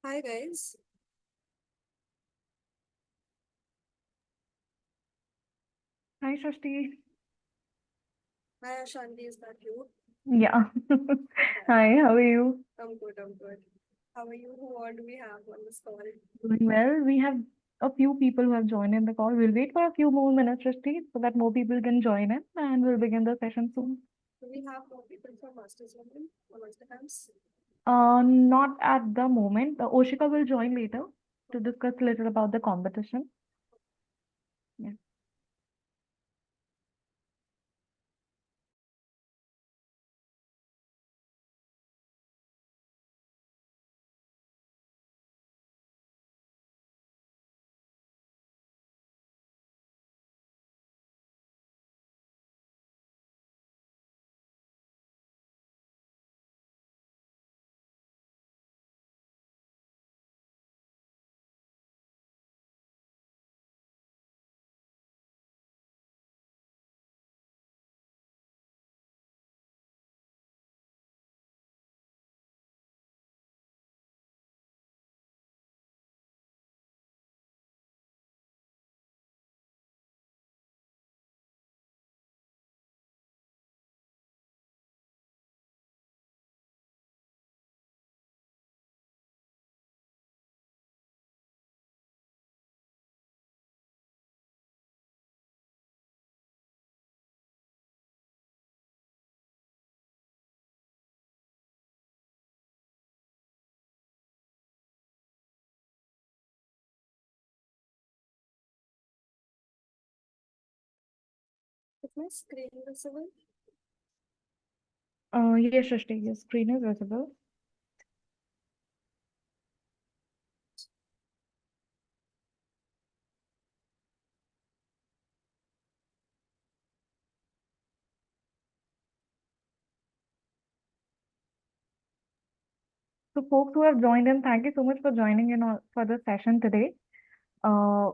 Hi guys. Hi, Shashti. Hi Ashanti, is that you? Yeah. Hi. Hi, how are you? I'm good, I'm good. How are you? Who all do we have on this call? Doing well. We have a few people who have joined in the call. We'll wait for a few more minutes, Shashti, so that more people can join in and we'll begin the session soon. Do we have more people from Masters Women or Masterclass? Not at the moment. Oshika will join later to discuss a little about the competition. Yeah. Is my screen visible? Yes, Shashti, your screen is visible. So, folks who have joined in, thank you so much for joining in for the session today.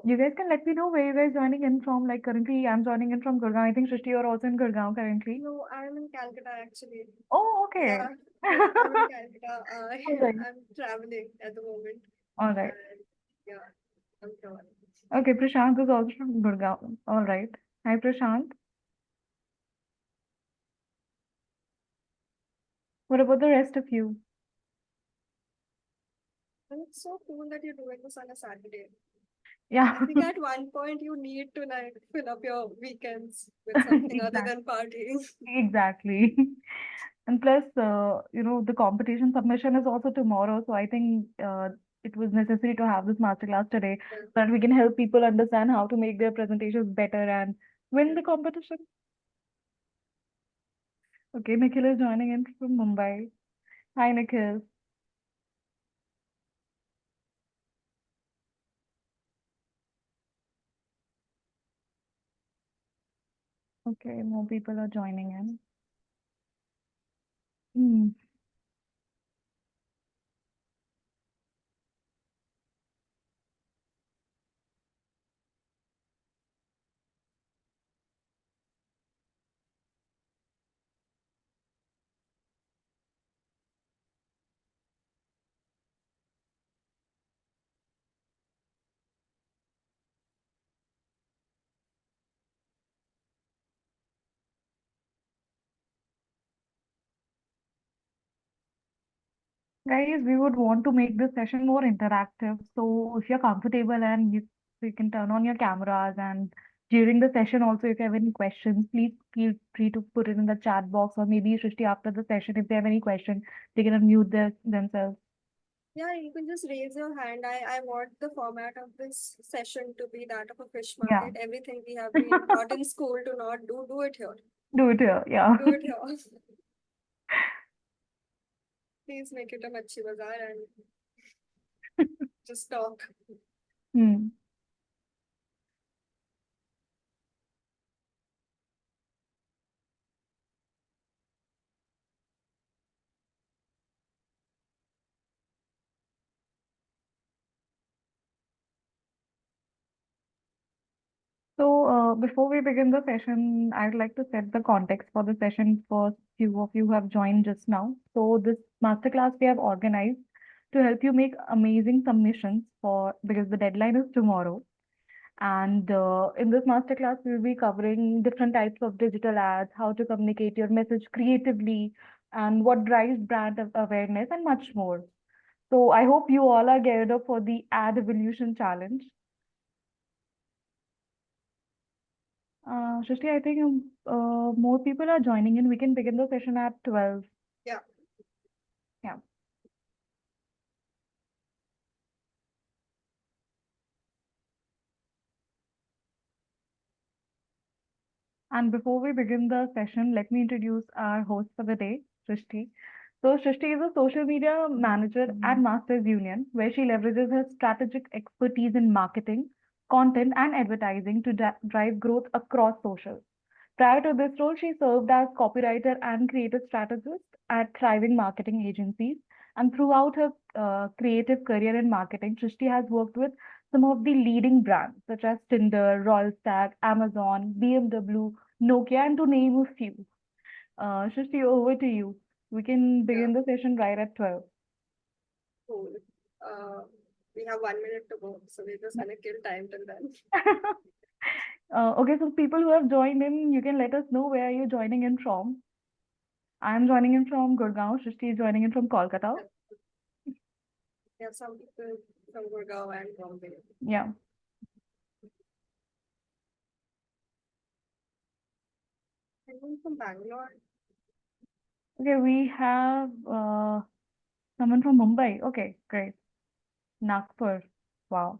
You guys can let me know where you guys joining in from. Like currently, I'm joining in from Gurgaon. I think Srishti, you're also in Gurgaon currently. No, I'm in Calcutta actually. Oh, Yeah, okay. yeah, I'm in Calcutta. All right. I'm traveling at the moment. All right. And yeah, I'm traveling. Okay, Prashant is also from Gurgaon. All right. Hi, Prashant. What about the rest of you? And it's so cool that you're doing this on a Saturday. Yeah, I think at one point you need to like fill up your weekends with something other exactly. than partying. Exactly. And plus, the competition submission is also tomorrow. So I think it was necessary to have this masterclass today Yeah, so that we can help people understand how to make their presentations better and win yeah. the competition. Okay, Nikhil is joining in from Mumbai. Hi, Nikhil. Okay, more people are joining in. Hmm. Guys, we would want to make this session more interactive. So if you're comfortable and you can turn on your cameras and during the session also, if you have any questions, please feel free to put it in the chat box or maybe Srishti after the session, if they have any question, they can unmute themselves. Yeah, you can just raise your hand. I want the format of this session to be that of a fish Yeah. market. Everything we have been taught in school to not do, do it here. Do it here. Yeah. Do it here. Please make it a Machi Bazaar and just talk. Hmm. So, before we begin the session, I'd like to set the context for the session for few of you who have joined just now. So, this masterclass we have organized to help you make amazing submissions for because the deadline is tomorrow. And in this masterclass, we'll be covering different types of digital ads, how to communicate your message creatively, and what drives brand awareness, and much more. So I hope you all are geared up for the AdEvolution challenge. Shrishti, I think more people are joining in. We can begin the session at 12. Yeah. Yeah. And before we begin the session, let me introduce our host for the day, Shrishti. So, Shrishti is a social media manager at Masters Union, where she leverages her strategic expertise in marketing, content, and advertising to drive growth across social. Prior to this role, she served as copywriter and creative strategist at thriving marketing agencies. And throughout her creative career in marketing, Shrishti has worked with some of the leading brands such as Tinder, Royal Stag, Amazon, BMW, Nokia, and to name a few. Shrishti, over to you. We can begin the session right at 12. Cool. We have 1 minute to go, so we're just gonna kill time till then. Okay, so people who have joined in, you can let us know where you're joining in from. I'm joining in from Gurgaon. Shrishti is joining in from Kolkata. We have some people from Gurgaon and Bombay. Yeah. Anyone from Bangalore? Okay, we have someone from Mumbai. Okay, great. Nagpur. Wow.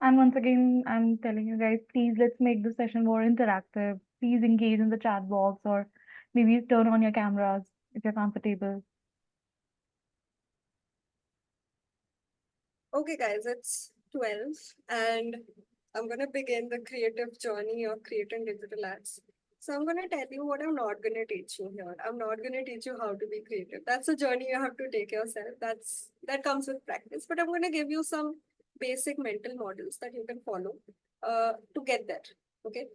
And once again, I'm telling you guys, please let's make the session more interactive. Please engage in the chat box or maybe turn on your cameras if you're comfortable. Okay, guys, it's 12, and I'm gonna begin the creative journey of creating digital ads. So I'm gonna tell you what I'm not gonna teach you here. I'm not gonna teach you how to be creative. That's a journey you have to take yourself. That comes with practice. But I'm gonna give you some basic mental models that you can follow to get there. Okay.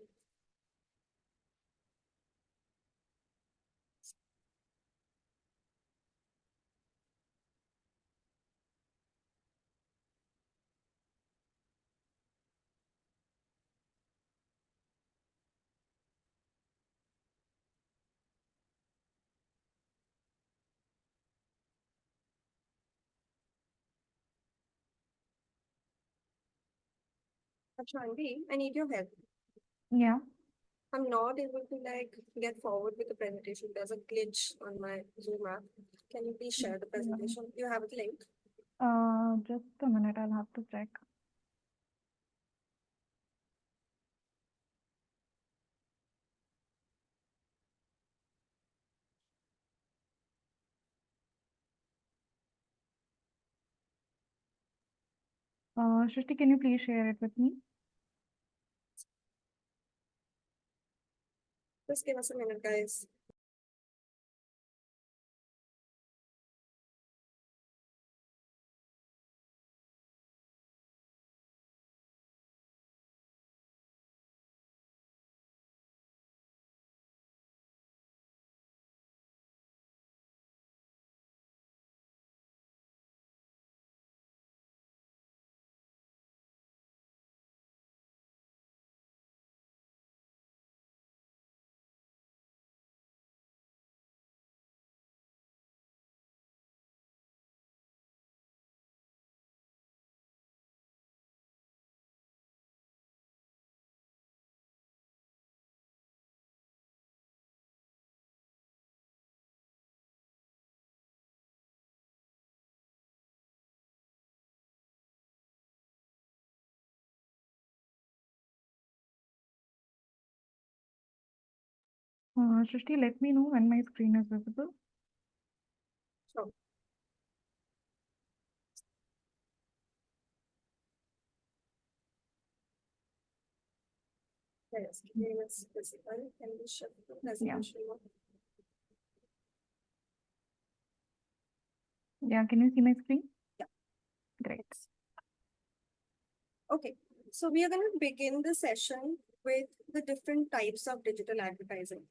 Shandi, I need your help. Yeah. I'm not able to get forward with the presentation. There's a glitch on my Zoom app. Can you please share the presentation? You have it linked. Just a minute, I'll have to check. Shrishti, can you please share it with me? Just give us a minute, guys. Shrishti, let me know when my screen is visible. Sure. Yes, screen is visible. Can we shift the presentation mode? Yeah, can you see my screen? Yeah. Great. Okay, so we are going to begin the session with the different types of digital advertising.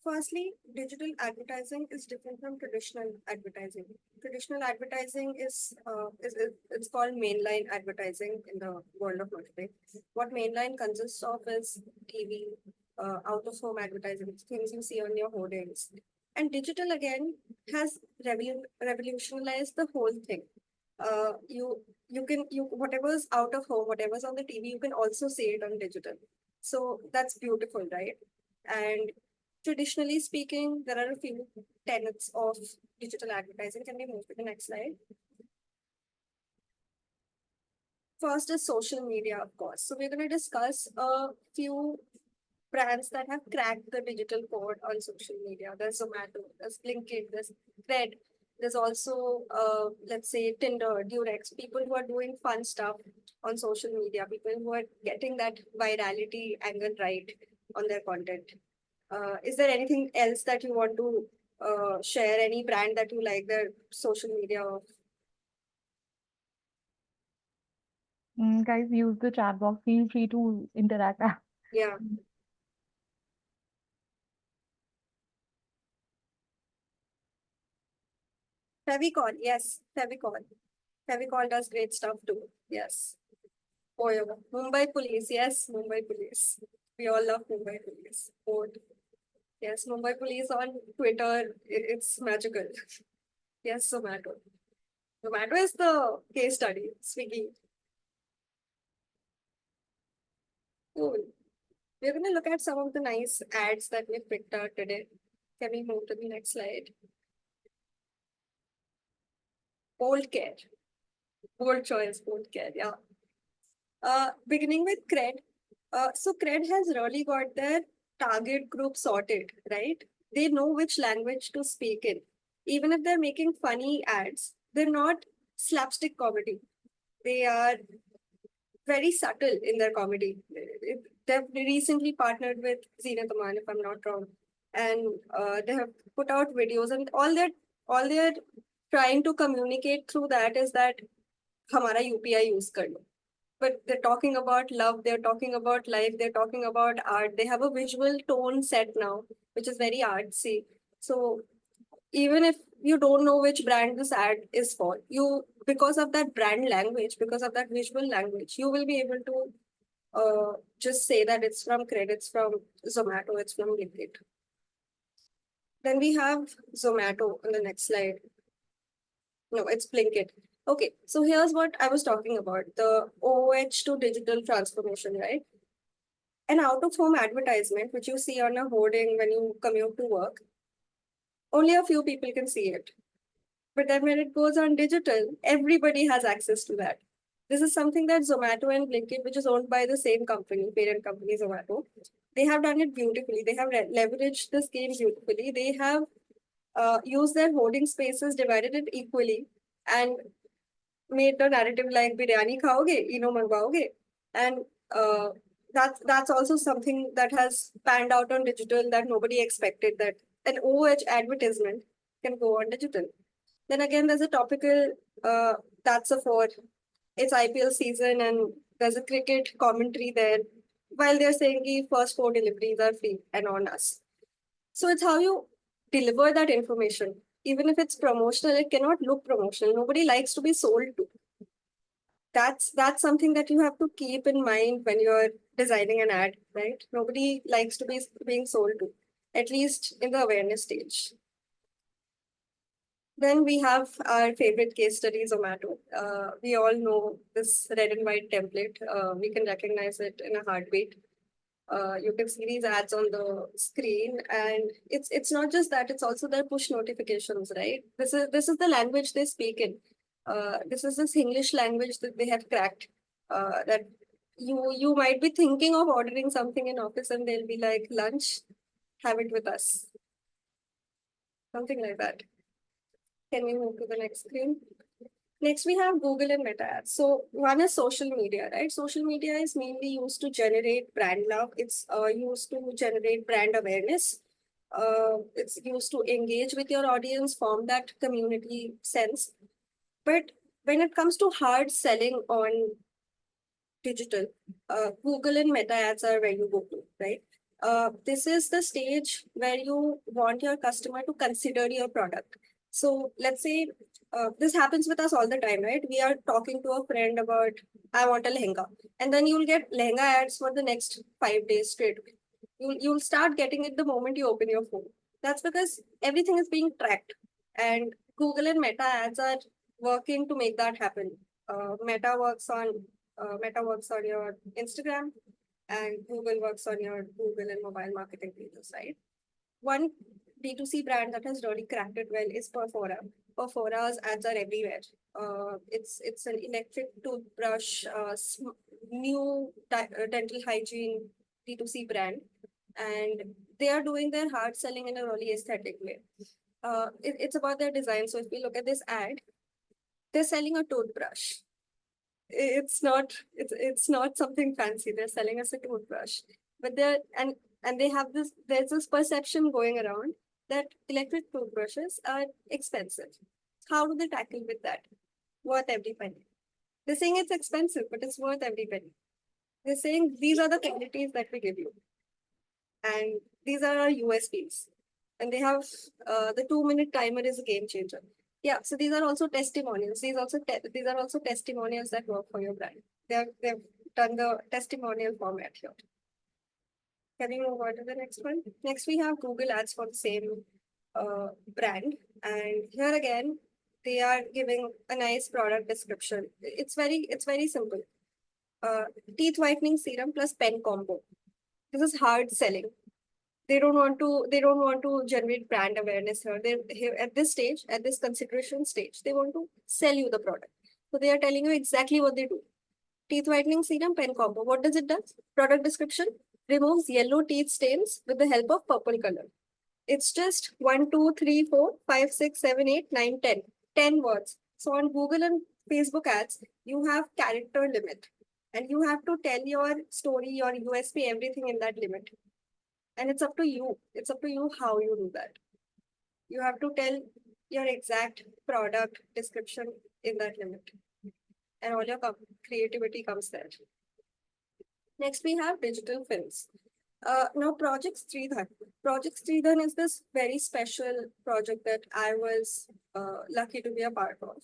Firstly, digital advertising is different from traditional advertising. Traditional advertising is it's called mainline advertising in the world of marketing. What mainline consists of is TV, out of home advertising, things you see on your hoardings. And digital again has revolutionized the whole thing. You whatever's out of home, whatever's on the TV, you can also see it on digital. So that's beautiful, right? And traditionally speaking, there are a few tenets of digital advertising. Can we move to the next slide? First is social media, of course. So we're going to discuss a few brands that have cracked the digital code on social media. There's Zomato, there's Blinkit, there's Red. There's also, let's say, Tinder, Durex, people who are doing fun stuff on social media, people who are getting that virality angle right on their content. Is there anything else that you want to share? Any brand that you like their social media of? Guys, use the chat box. Feel free to interact. Yeah, Fevicol. Yes, Fevicol. Fevicol does great stuff too. Yes. Oh, yeah. Mumbai Police. Yes, Mumbai Police. We all love Mumbai Police. Board. Yes, Mumbai Police on Twitter. It's magical. Yes, Zomato. Zomato is the case study. Swiggy. Cool. We're going to look at some of the nice ads that we picked out today. Can we move to the next slide? Old care. Bold choice, bold care. Yeah. Beginning with Cred. So Cred has really got their target group sorted, right? They know which language to speak in. Even if they're making funny ads, they're not slapstick comedy. They are very subtle in their comedy. They've recently partnered with Zeenat Aman, if I'm not wrong, and they have put out videos, and all they're trying to communicate through that is that हमारा UPI use कर लो. But they're talking about love, they're talking about life, they're talking about art. They have a visual tone set now, which is very artsy. So even if you don't know which brand this ad is for, you because of that brand language, because of that visual language, you will be able to just say that it's from credits from Zomato, it's from Blinkit. Then we have Zomato on the next slide. No, it's Blinkit. Okay, so here's what I was talking about, the OH to digital transformation, right? An out-of-home advertisement, which you see on a hoarding when you commute to work, only a few people can see it. But then when it goes on digital, everybody has access to that. This is something that Zomato and Blinkit, which is owned by the same company, parent company Zomato, they have done it beautifully. They have leveraged this game beautifully. They have used their hoarding spaces, divided it equally, and made the narrative like biryani khaoge, mangwaoge. And uh, that's also something that has panned out on digital that nobody expected, that an OH advertisement can go on digital. Then again, there's a topical that's a for it's IPL season and there's a cricket commentary there while they're saying the first four deliveries are free and on us. So it's how you deliver that information. Even if it's promotional, it cannot look promotional. Nobody likes to be sold to. That's something that you have to keep in mind when you're designing an ad, right? Nobody likes to be being sold to, at least in the awareness stage. Then we have our favorite case study, Zomato. We all know this red and white template. We can recognize it in a heartbeat. You can see these ads on the screen, and it's not just that; it's also their push notifications, right? This is the language they speak in. This is this English language that they have cracked. That you might be thinking of ordering something in office, and they'll be like, "Lunch, have it with us," something like that. Can we move to the next screen? Next, we have Google and Meta ads. So one is social media, right? Social media is mainly used to generate brand love. It's used to generate brand awareness. It's used to engage with your audience, form that community sense. But when it comes to hard selling on digital, Google and Meta ads are where you go to, right? This is the stage where you want your customer to consider your product. So let's say this happens with us all the time, right? We are talking to a friend about, I want a lehenga. And then you'll get lehenga ads for the next 5 days straight. You'll start getting it the moment you open your phone. That's because everything is being tracked. And Google and Meta ads are working to make that happen. Meta works on your Instagram, and Google works on your Google and mobile marketing pages, right? One D2C brand that has really cracked it well is Perfora. Perfora's ads are everywhere. It's an electric toothbrush, new dental hygiene D2C brand, and they are doing their hard selling in a really aesthetic way. It's about their design. So if we look at this ad, they're selling a toothbrush. It's not something fancy. They're selling us a toothbrush, but and they have this. There's this perception going around that electric toothbrushes are expensive. How do they tackle with that? Worth every penny. They're saying it's expensive, but it's worth every penny. They're saying these are the qualities that we give you, and these are our USPs. And they have the 2-minute timer is a game changer. Yeah, so these are also testimonials. These are also testimonials that work for your brand. They've done the testimonial format here. Can we move on to the next one? Next, we have Google Ads for the same brand, and here again, they are giving a nice product description. It's very simple. Uh, Teeth whitening serum plus pen combo. This is hard selling. They don't want to generate brand awareness here. They're here at this stage, at this consideration stage, they want to sell you the product. So they are telling you exactly what they do. Teeth whitening serum pen combo. What does it do? Product description: removes yellow teeth stains with the help of purple color. It's just 1, 2, 3, 4, 5, 6, 7, 8, 9, 10. 10 words. So on Google and Facebook ads, you have character limit. And you have to tell your story, your USP, everything in that limit. And it's up to you. It's up to you how you do that. You have to tell your exact product description in that limit. And all your creativity comes there. Next, we have digital films. Now, Project Sridhar. Project Sridhar is this very special project that I was lucky to be a part of.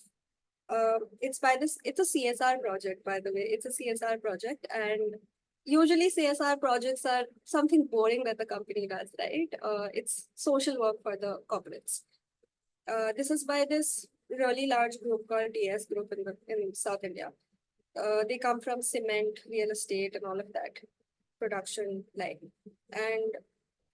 It's a CSR project, by the way. It's a CSR project, and usually CSR projects are something boring that the company does, right? It's social work for the corporates. This is by this really large group called DS Group in South India. They come from cement, real estate, and all of that production line. And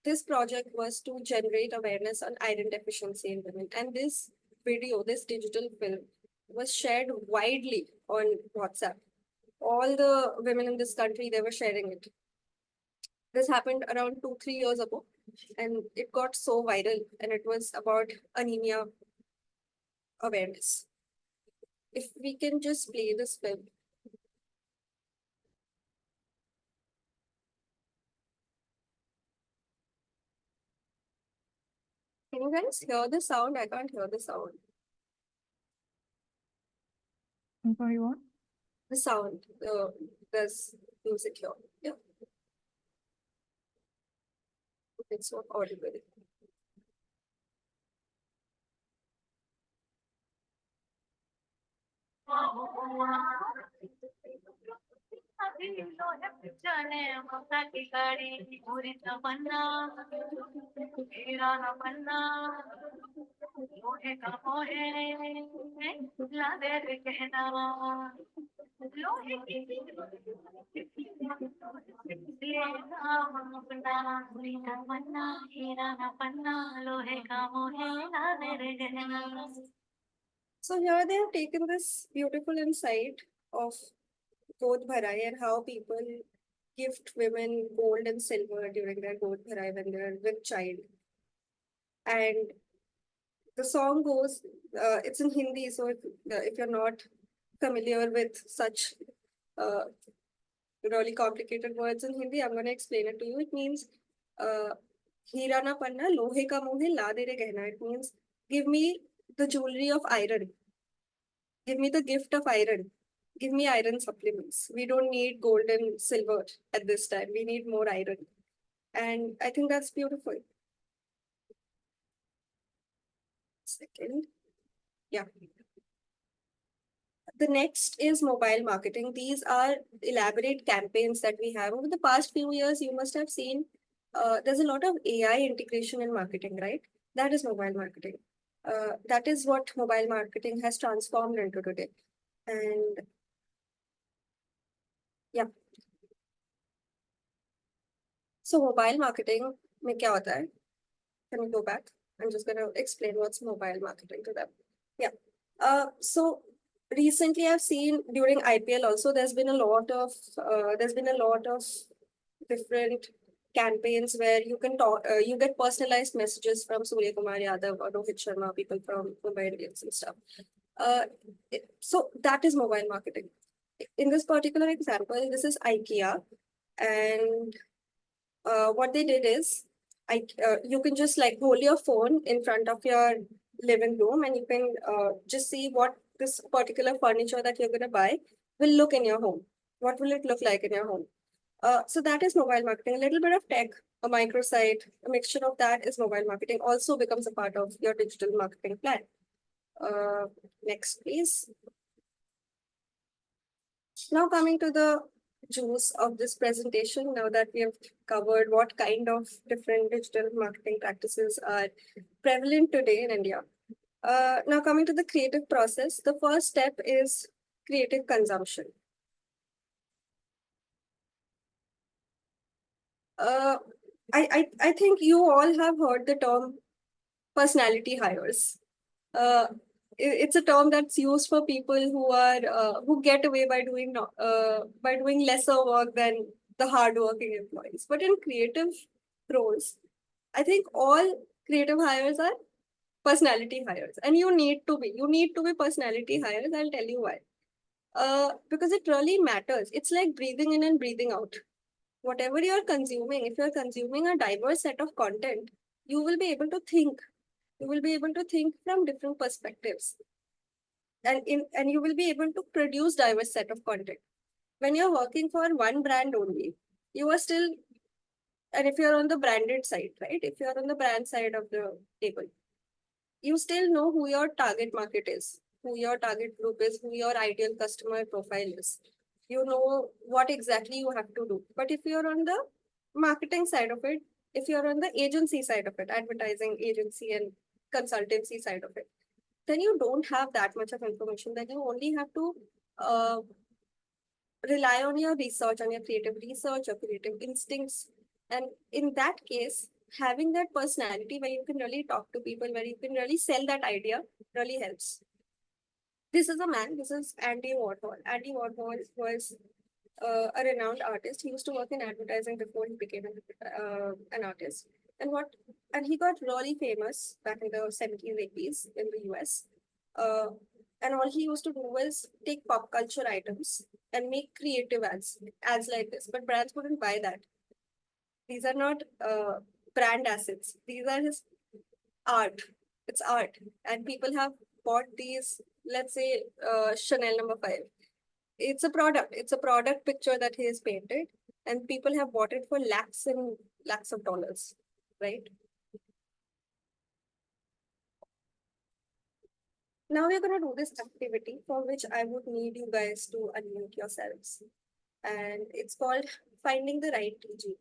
this project was to generate awareness on iron deficiency in women. And this video, this digital film, was shared widely on WhatsApp. All the women in this country, they were sharing it. This happened around 2-3 years ago, and it got so viral, and it was about anemia awareness. If we can just play this film. Can you guys hear the sound? I can't hear the sound. I'm sorry, what? The sound, there's music here. Yeah, it's not audible. So here they have taken this beautiful insight of Godh Bharai and how people gift women gold and silver during their Godh Bharai when they're with child. And the song goes, it's in Hindi, so if you're not familiar with such uh, really complicated words in Hindi, I'm going to explain it to you. It means, Hira na panna, lohe ka mohe, la de re gehna. It means, give me the jewelry of iron. Give me the gift of iron. Give me iron supplements. We don't need gold and silver at this time. We need more iron. And I think that's beautiful. Second. Yeah. The next is mobile marketing. These are elaborate campaigns that we have. Over the past few years, you must have seen there's a lot of AI integration in marketing, right? That is mobile marketing. That is what mobile marketing has transformed into today. And yeah, so mobile marketing में क्या होता है? Can we go back? I'm just going to explain what's mobile marketing to them. Yeah. So recently I've seen during IPL also there's been a lot of different campaigns where you can talk, you get personalized messages from Surya Kumar Yadav or Rohit Sharma, people from Mumbai Indians and stuff. So that is mobile marketing. In this particular example, this is IKEA, and what they did is, you can just like hold your phone in front of your living room, and you can just see what this particular furniture that you're gonna buy will look in your home. What will it look like in your home? So that is mobile marketing. A little bit of tech, a microsite, a mixture of that is mobile marketing. Also becomes a part of your digital marketing plan. Next, please. Now coming to the juice of this presentation, now that we have covered what kind of different digital marketing practices are prevalent today in India. Now coming to the creative process, the first step is creative consumption. I think you all have heard the term personality hires. Uh, it's a term that's used for people who get away by doing lesser work than the hardworking employees. But in creative roles, I think all creative hires are personality hires, and you need to be personality hires. I'll tell you why. Because it really matters. It's like breathing in and breathing out. Whatever you're consuming, if you're consuming a diverse set of content, you will be able to think. You will be able to think from different perspectives, and you will be able to produce diverse set of content. When you're working for one brand only, you are still, and if you're on the branded side, right? If you're on the brand side of the table, you still know who your target market is, who your target group is, who your ideal customer profile is. You know what exactly you have to do. But if you're on the marketing side of it, if you're on the agency side of it, advertising agency and consultancy side of it, then you don't have that much of information. Then you only have to uh, rely on your research, on your creative research or creative instincts. And in that case, having that personality where you can really talk to people, where you can really sell that idea really helps. This is a man, this is Andy Warhol. Andy Warhol was a renowned artist. He used to work in advertising before he became an artist. And what and he got really famous back in the 70s, 80s in the US. Uh, and all he used to do was take pop culture items and make creative ads like this. But brands wouldn't buy that. These are not brand assets. These are his art. It's art. And people have bought these, let's say, Chanel number 5. It's a product. It's a product picture that he has painted, and people have bought it for lakhs and lakhs of dollars, right? Now we're going to do this activity for which I would need you guys to unmute yourselves. And it's called finding the right TG.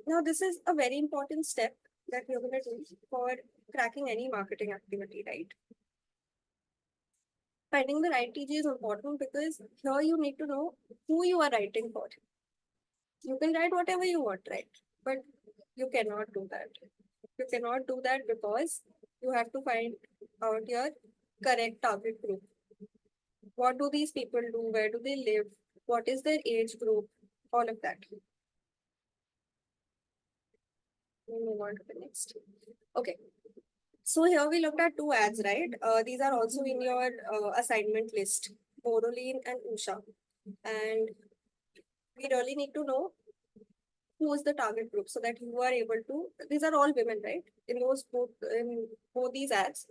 Now, this is a very important step that we're going to do for cracking any marketing activity, right? Finding the right TG is important because here you need to know who you are writing for. You can write whatever you want, right? But you cannot do that. You cannot do that because you have to find out your correct target group. What do these people do? Where do they live? What is their age group? All of that. We'll move on to the next. Okay. So here we looked at two ads, right? These are also in your assignment list, Boroline and Usha. And we really need to know who is the target group so that you are able to, these are all women, right? In both these ads,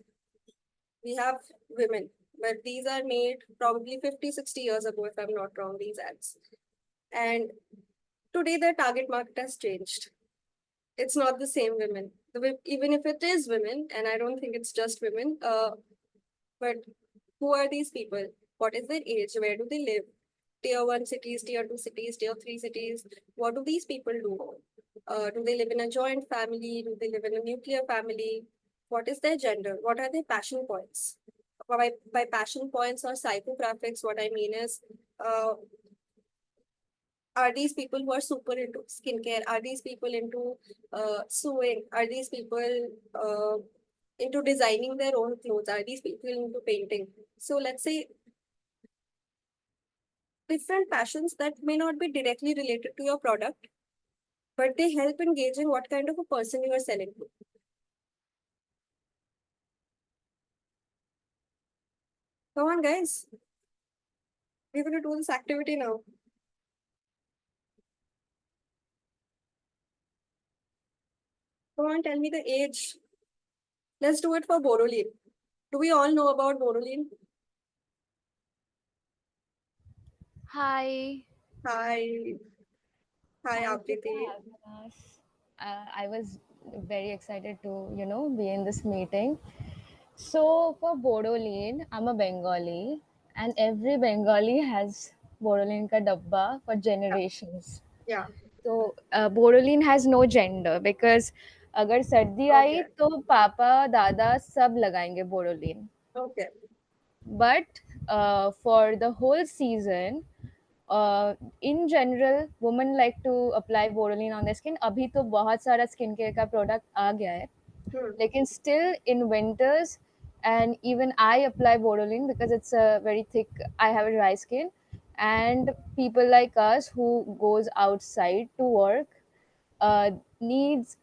we have women, but these are made probably 50, 60 years ago, if I'm not wrong, these ads. And today their target market has changed. It's not the same women. Even if it is women, and I don't think it's just women, but who are these people? What is their age? Where do they live? Tier 1 cities, tier 2 cities, tier 3 cities. What do these people do? Do they live in a joint family? Do they live in a nuclear family? What is their gender? What are their passion points? By passion points or psychographics, what I mean is, uh, are these people who are super into skincare? Are these people into sewing? Are these people into designing their own clothes? Are these people into painting? So let's say different passions that may not be directly related to your product, but they help in gauging what kind of a person you are selling to. Come on, guys. We're going to do this activity now. Come on, tell me the age. Let's do it for Borolene. Do we all know about Borolene? Hi, Hi. Hi, thank you for Apriti. having us. I was very excited to, be in this meeting. So for Bodoline, I'm a Bengali, and every Bengali has Bodoline ka dabba for Yeah. generations. Yeah. So Bodoline has no gender because अगर सर्दी आई Okay. तो पापा दादा सब लगाएंगे Boroline. Okay. But for the whole season, in general women like to apply Borodin on their skin. अभी तो बहुत सारा स्किन केयर का प्रोडक्ट आ गया है, Hmm. लेकिन still in winters, and even I apply Borodin because it's a very thick, I have a dry skin, and people like us who goes outside to work needs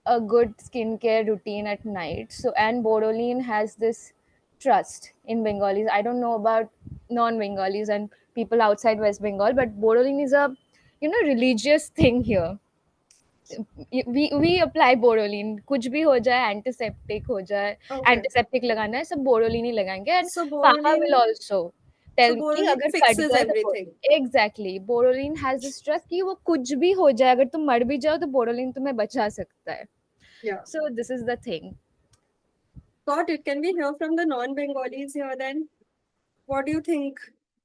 a good skincare routine at night. So, and Borodin has this trust in Bengalis. I don't know about non-Bengalis and people outside West Bengal, but Borodin is a religious thing here. We apply Borodin. कुछ भी हो जाए, antiseptic हो जाए, Okay. antiseptic लगाना है, सब Borodin ही लगाएंगे. And So Papa will Borolene, also so tell me कि Borolene अगर फट fixes गए तो everything. exactly. Borodin has this trust कि वो कुछ भी हो जाए, अगर तुम मर भी जाओ तो Borodin तुम्हें बचा सकता है. Yeah. So this is the thing. Got it. Can we hear from the non-Bengalis here then? What do you think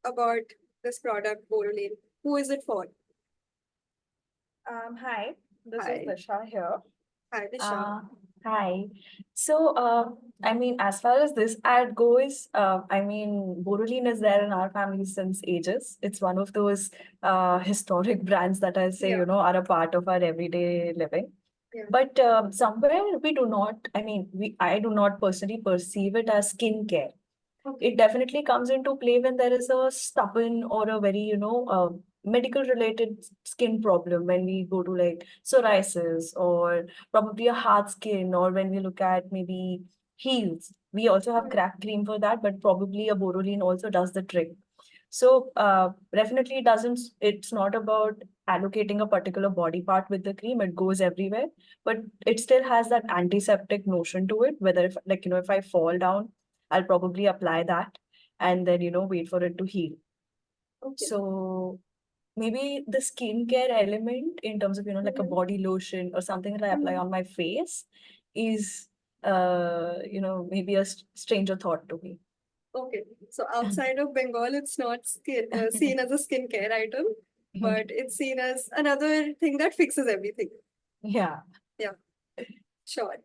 about this product, Borolene? Who is it for? Hi, this is Hi. Disha here. Hi, Disha. Uh, Hi. So, I mean, as far as this ad goes, I mean, Boruline is there in our family since ages. It's one of those historic brands that I say, Yeah. are a part of our everyday living. Yeah. But somewhere we do not, I do not personally perceive it as skincare. Okay. It definitely comes into play when there is a stubborn or a very, medical related skin problem, when we go to like psoriasis or probably a hard skin, or when we look at maybe heels. We also have crack cream for that, but probably a Borodin also does the trick. So definitely it's not about allocating a particular body part with the cream. It goes everywhere, but it still has that antiseptic notion to it. Whether if like, if I fall down, I'll probably apply that and then, wait for it to heal. Okay. So maybe the skincare element in terms of, like a body lotion or something that I apply on my face is, maybe a stranger thought to me. Okay. So outside of Bengal, it's not seen as a skincare item, but it's seen as another thing that fixes everything. Yeah. Yeah. Sure.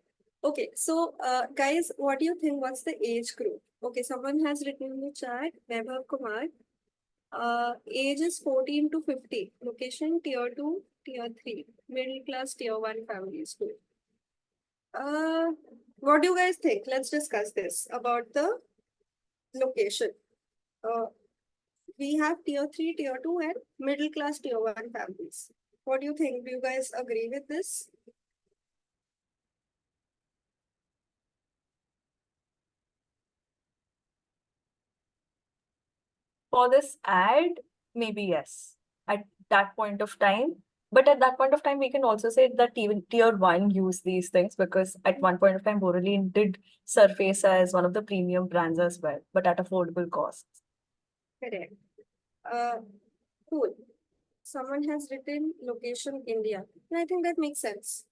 Okay, so guys, what do you think? What's the age group? Okay, someone has written in the chat, Vaibhav Kumar. Age is 14 to 50. Location tier 2, tier 3. Middle class, tier 1 family school. Uh, what do you guys think? Let's discuss this about the location. Uh, we have tier 3, tier 2, and middle class, tier 1 families. What do you think? Do you guys agree with this? For this ad, maybe yes, at that point of time. But at that point of time, we can also say that even tier one use these things, because at one point of time, Boreline did surface as one of the premium brands as well, but at affordable costs. Correct. Uh, cool. someone has written location India, and I think that makes sense.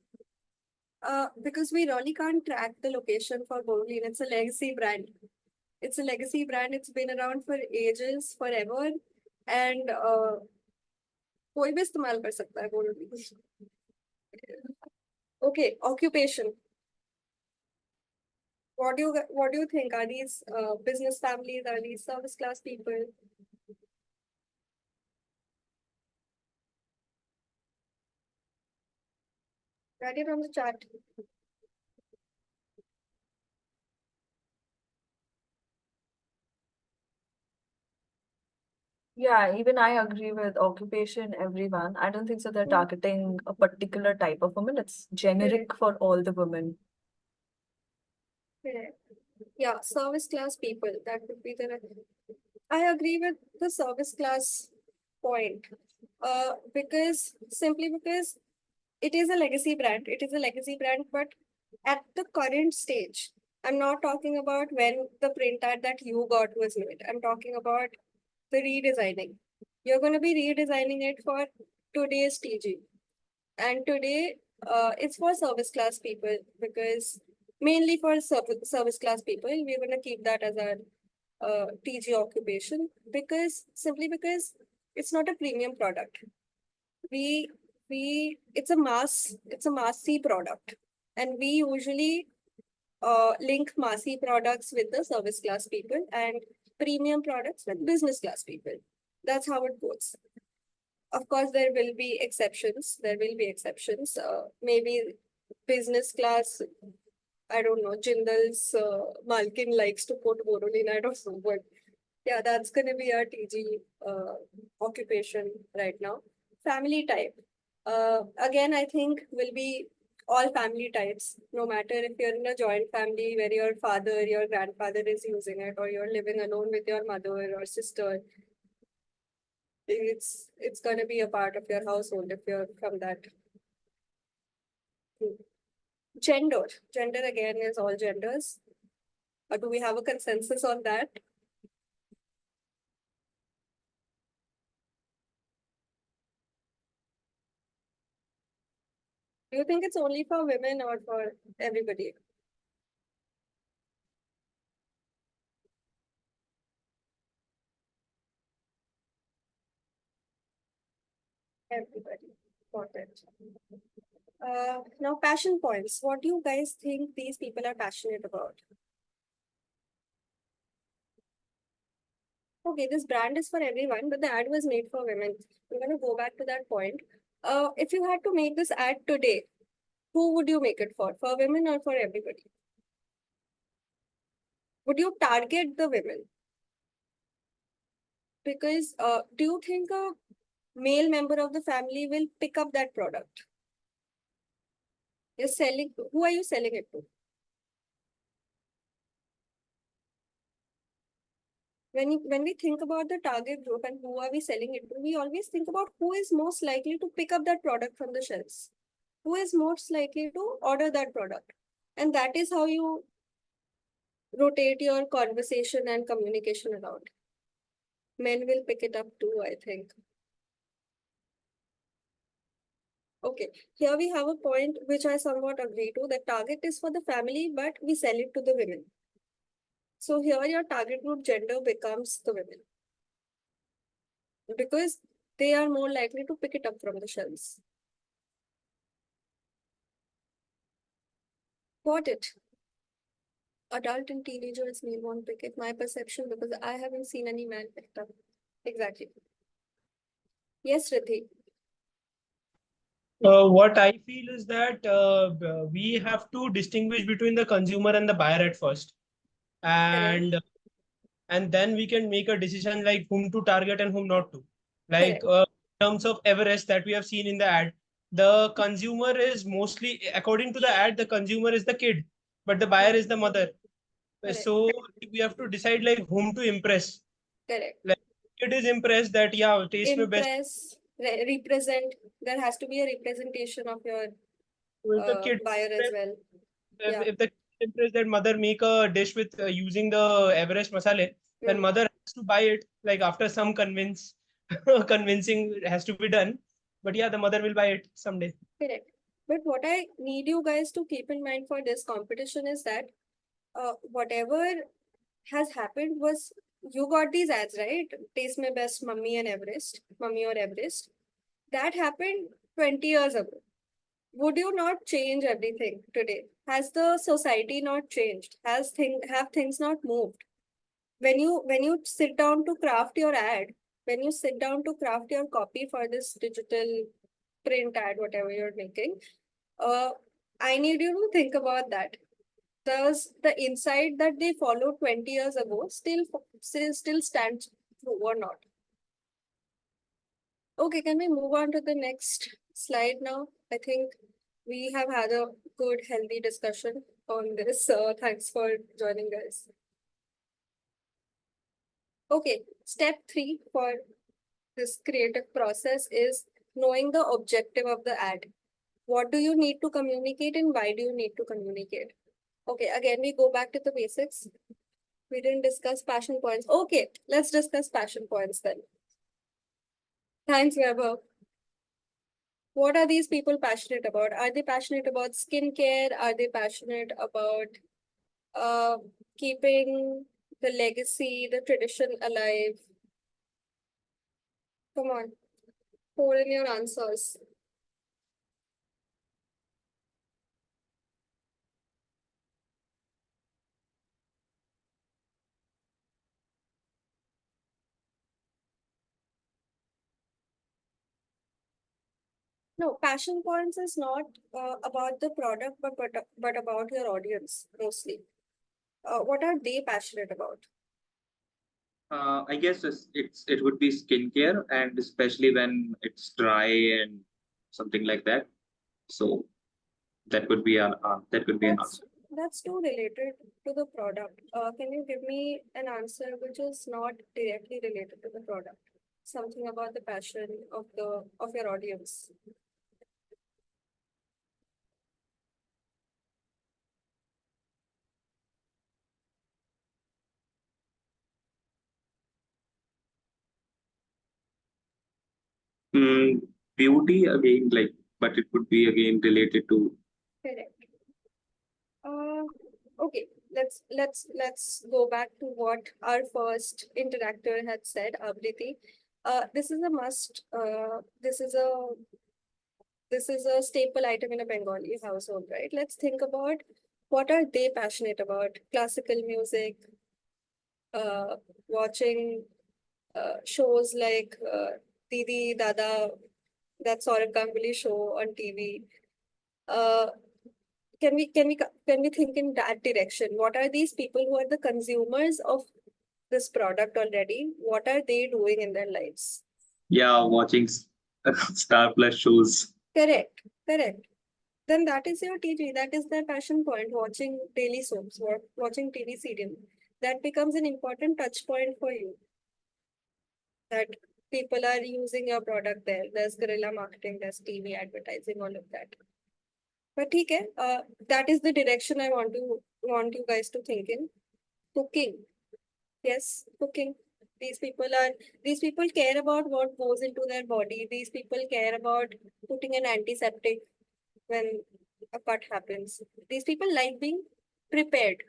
Because we really can't track the location for Borderline. It's a legacy brand. It's a legacy brand. It's been around for ages, forever, and कोई भी इस्तेमाल कर सकता है Borderline. Okay, occupation. What do you think? Are these business families? Are these service class people? Write it on the chat. Yeah, even I agree with occupation, everyone. I don't think so they're targeting a particular type of woman. It's generic for all the women. Correct. Yeah, service class people. That would be the. I agree with the service class point. Simply because it is a legacy brand. It is a legacy brand, but at the current stage, I'm not talking about when the print ad that you got was made. I'm talking about the redesigning. You're going to be redesigning it for today's TG. And today, it's for service class people because mainly for service class people, we're going to keep that as our TG occupation because simply because it's not a premium product. It's a massy product, and we usually link massy products with the service class people and premium products with business class people. That's how it goes. Of course, there will be exceptions. There will be exceptions. Maybe business class, I don't know, Jindal's Malkin likes to put Borolin, I don't know, but yeah, that's going to be our TG occupation right now. Family type. Again, I think will be all family types, no matter if you're in a joint family where your father, your grandfather is using it, or you're living alone with your mother or sister. It's going to be a part of your household if you're from that. Gender again is all genders. Do we have a consensus on that? Do you think it's only for women or for everybody? Everybody. Got it. Now, passion points. What do you guys think these people are passionate about? Okay, this brand is for everyone, but the ad was made for women. I'm going to go back to that point. If you had to make this ad today, who would you make it for women or for everybody? Would you target the women? Because do you think a male member of the family will pick up that product? You're selling, who are you selling it to? When we think about the target group and who are we selling it to, we always think about who is most likely to pick up that product from the shelves, who is most likely to order that product, and that is how you rotate your conversation and communication around. Men will pick it up too, I think. Okay, here we have a point which I somewhat agree to. The target is for the family, but we sell it to the women. So here your target group gender becomes the women because they are more likely to pick it up from the shelves. Got it. Adult and teenagers may won't pick it. My perception, because I haven't seen any man picked up. Exactly. Yes, Riddhi. What I feel is that we have to distinguish between the consumer and the buyer at first, Correct. and then we can make a decision like whom to target and whom not to. Like Correct. in terms of Everest that we have seen in the ad, the consumer is mostly, according to the ad, the consumer is the kid, but the buyer is the mother. Correct. So we have to decide like whom to impress. Correct. Like kid is impressed that yeah, taste mein best. Impress, represent. There has to be a representation of your So if the kid buyer as well. Yeah. if the kid is impressed that mother make a dish with using the Everest masale, then Mm. mother has to buy it like after some convince. convincing has to be done. But yeah, the mother will buy it someday. Correct. But what I need you guys to keep in mind for this competition is that whatever has happened was you got these ads, right? Taste My Best, Mummy and Everest, Mummy or Everest. That happened 20 years ago. Would you not change everything today? Has the society not changed? Have things not moved? When you sit down to craft your ad, when you sit down to craft your copy for this digital print ad, whatever you're making, uh, I need you to think about that. Does the insight that they followed 20 years ago still stands true or not? Okay, can we move on to the next slide now? I think we have had a good, healthy discussion on this. Thanks for joining us. Okay, step 3 for this creative process is knowing the objective of the ad. What do you need to communicate and why do you need to communicate? Okay, again, we go back to the basics. We didn't discuss passion points. Okay, let's discuss passion points then. Thanks, Weber. What are these people passionate about? Are they passionate about skincare? Are they passionate about keeping the legacy, the tradition alive? Come on, pour in your answers. No, passion points is not about the product, but about your audience mostly. What are they passionate about? I guess it would be skincare, and especially when it's dry and something like that. So that could be an answer. That's too related to the product. Can you give me an answer which is not directly related to the product? Something about the passion of your audience. Mm, Beauty again, like, but it would be again related to. Correct. Okay, let's go back to what our first interactor had said, Abriti. This is a must. This is a staple item in a Bengali household, right? Let's think about what are they passionate about? Classical music, uh, watching shows like Didi, Dada, that Saurabh Ganguly show on TV. Uh, can we think in that direction? What are these people who are the consumers of this product already? What are they doing in their lives? Yeah, watching Star Plus shows. Correct, correct. Then that is your TG. That is their passion point. Watching daily soaps, watching TV serial. That becomes an important touch point for you. That people are using your product there. There's guerrilla marketing, there's TV advertising, all of that. But okay, that is the direction I want you guys to think in. Cooking. Yes, cooking. These people care about what goes into their body. These people care about putting an antiseptic when a cut happens. These people like being prepared.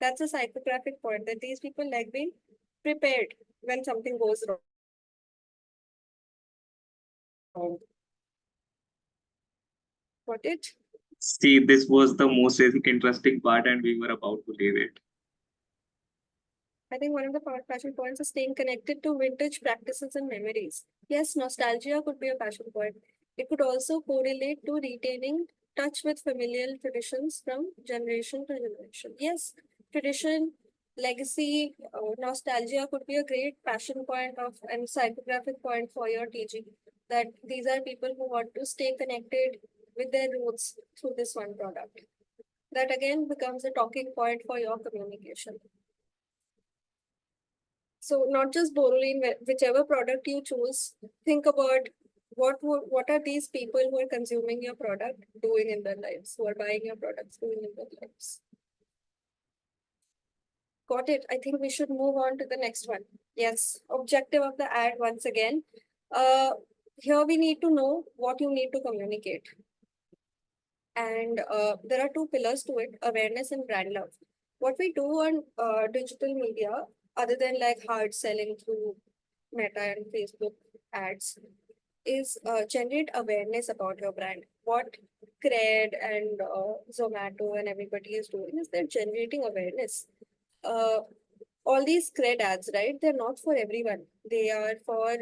That's a psychographic point that these people like being prepared when something goes wrong. Got it? See, this was the most interesting part, and we were about to leave it. I think one of the passion points is staying connected to vintage practices and memories. Yes, nostalgia could be a passion point. It could also correlate to retaining touch with familial traditions from generation to generation. Yes, tradition, legacy, nostalgia could be a great passion point of and psychographic point for your teaching. That these are people who want to stay connected with their roots through this one product. That again becomes a talking point for your communication. So not just Borolene, whichever product you choose, think about what are these people who are consuming your product doing in their lives, who are buying your products doing in their lives. Got it. I think we should move on to the next one. Yes, objective of the ad once again. Here we need to know what you need to communicate. And there are two pillars to it, awareness and brand love. What we do on digital media, other than like hard selling through Meta and Facebook ads, is generate awareness about your brand. What Cred and Zomato and everybody is doing is they're generating awareness. All these cred ads, right? They're not for everyone. They are for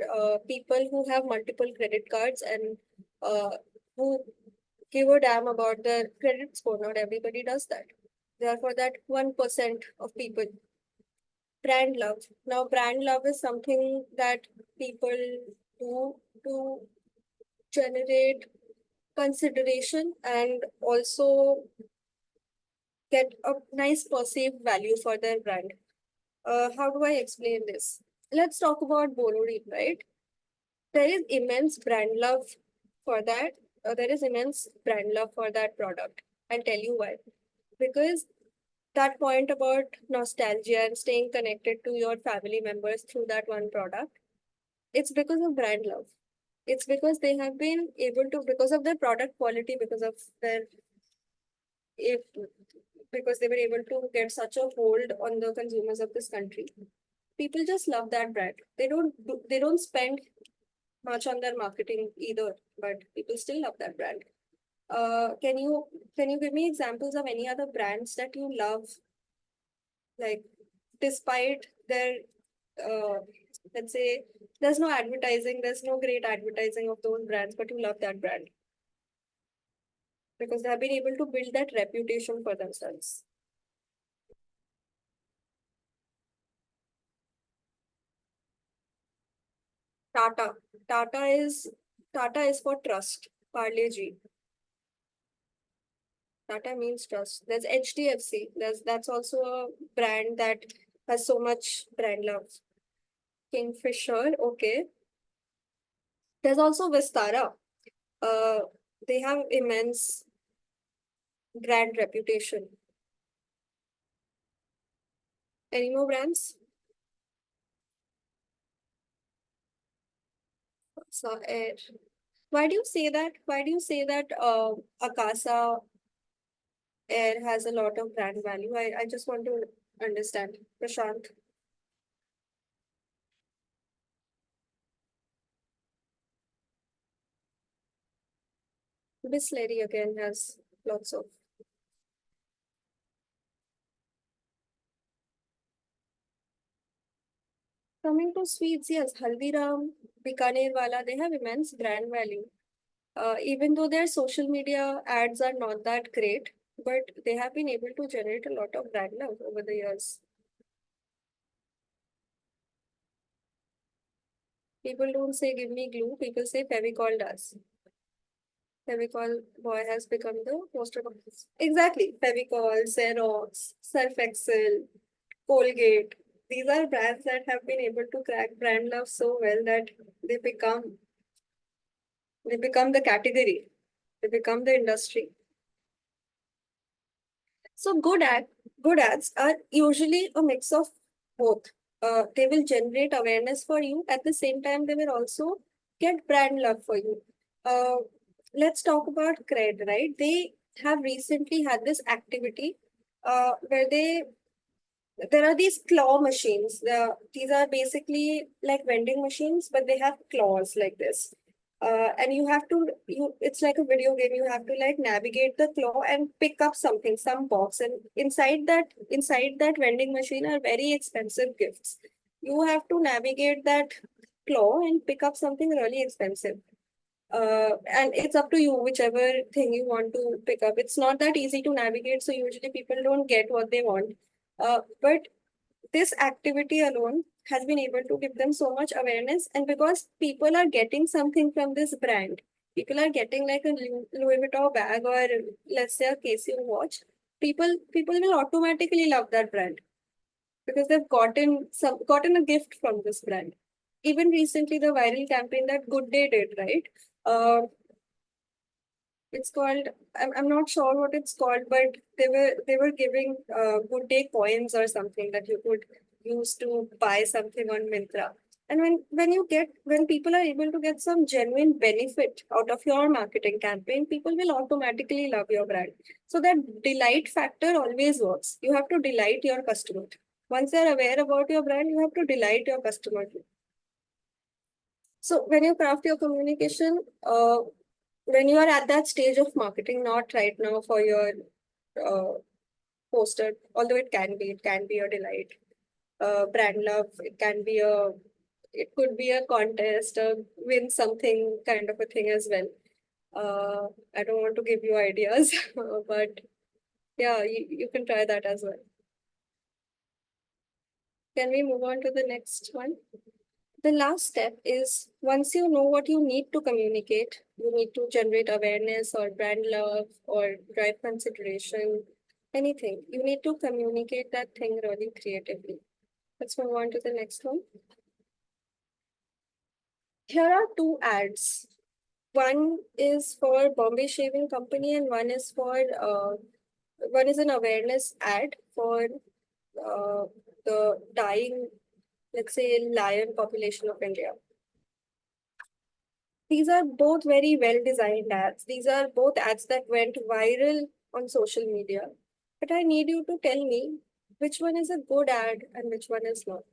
people who have multiple credit cards and who give a damn about their credit score. Not everybody does that. They are for that 1% of people. Brand love. Now, brand love is something that people do to generate consideration and also get a nice perceived value for their brand. How do I explain this? Let's talk about Borodin, right? There is immense brand love for that. There is immense brand love for that product. I'll tell you why. Because that point about nostalgia and staying connected to your family members through that one product, it's because of brand love. It's because they have been able to, because of their product quality, because of their, if because they were able to get such a hold on the consumers of this country. People just love that brand. They don't spend much on their marketing either, but people still love that brand. Can you give me examples of any other brands that you love, like despite their let's say there's no advertising, there's no great advertising of those brands, but you love that brand because they have been able to build that reputation for themselves. Tata. Tata is Tata is for trust. Parle G. Tata means trust. There's HDFC. That's also a brand that has so much brand love. Kingfisher, okay. There's also Vistara. Uh, they have immense brand reputation. Any more brands? So, Air. Why do you say that? Why do you say that Akasa Air has a lot of brand value? I just want to understand. Prashant. Bisleri again has lots of. Coming to sweets, yes, Haldiram, Bikaner Wala, they have immense brand value. Even though their social media ads are not that great, but they have been able to generate a lot of brand love over the years. People don't say give me glue, people say Fevicol does. Fevicol boy has become the poster of this. Exactly. Fevicol, Xerox, Surf Excel, Colgate. These are brands that have been able to crack brand love so well that they become the category. They become the industry. So good ads are usually a mix of both. They will generate awareness for you. At the same time, they will also get brand love for you. Let's talk about Cred, right? They have recently had this activity where there are these claw machines. These are basically like vending machines, but they have claws like this. And it's like a video game. You have to like navigate the claw and pick up something, some box. And inside that vending machine are very expensive gifts. You have to navigate that claw and pick up something really expensive. And it's up to you, whichever thing you want to pick up. It's not that easy to navigate, so usually people don't get what they want. But this activity alone has been able to give them so much awareness, and because people are getting something from this brand, people are getting like a Louis Vuitton bag or let's say a Casio watch. People will automatically love that brand because they've gotten a gift from this brand. Even recently, the viral campaign that Good Day did, right? Uh, It's called, I'm not sure what it's called, but they were giving good day coins or something that you could use to buy something on Myntra. And when people are able to get some genuine benefit out of your marketing campaign, people will automatically love your brand. So that delight factor always works. You have to delight your customer. Once they're aware about your brand, you have to delight your customer too. So when you craft your communication, when you are at that stage of marketing, not right now for your uh, poster, although it can be a delight. Brand love, it could be a contest, a win something kind of a thing as well. I don't want to give you ideas, but yeah, you can try that as well. Can we move on to the next one? The last step is once you know what you need to communicate, you need to generate awareness or brand love or drive consideration, anything. You need to communicate that thing really creatively. Let's move on to the next one. Here are two ads. One is for Bombay Shaving Company and one is an awareness ad for the dying, let's say, lion population of India. These are both very well designed ads. These are both ads that went viral on social media. But I need you to tell me which one is a good ad and which one is not.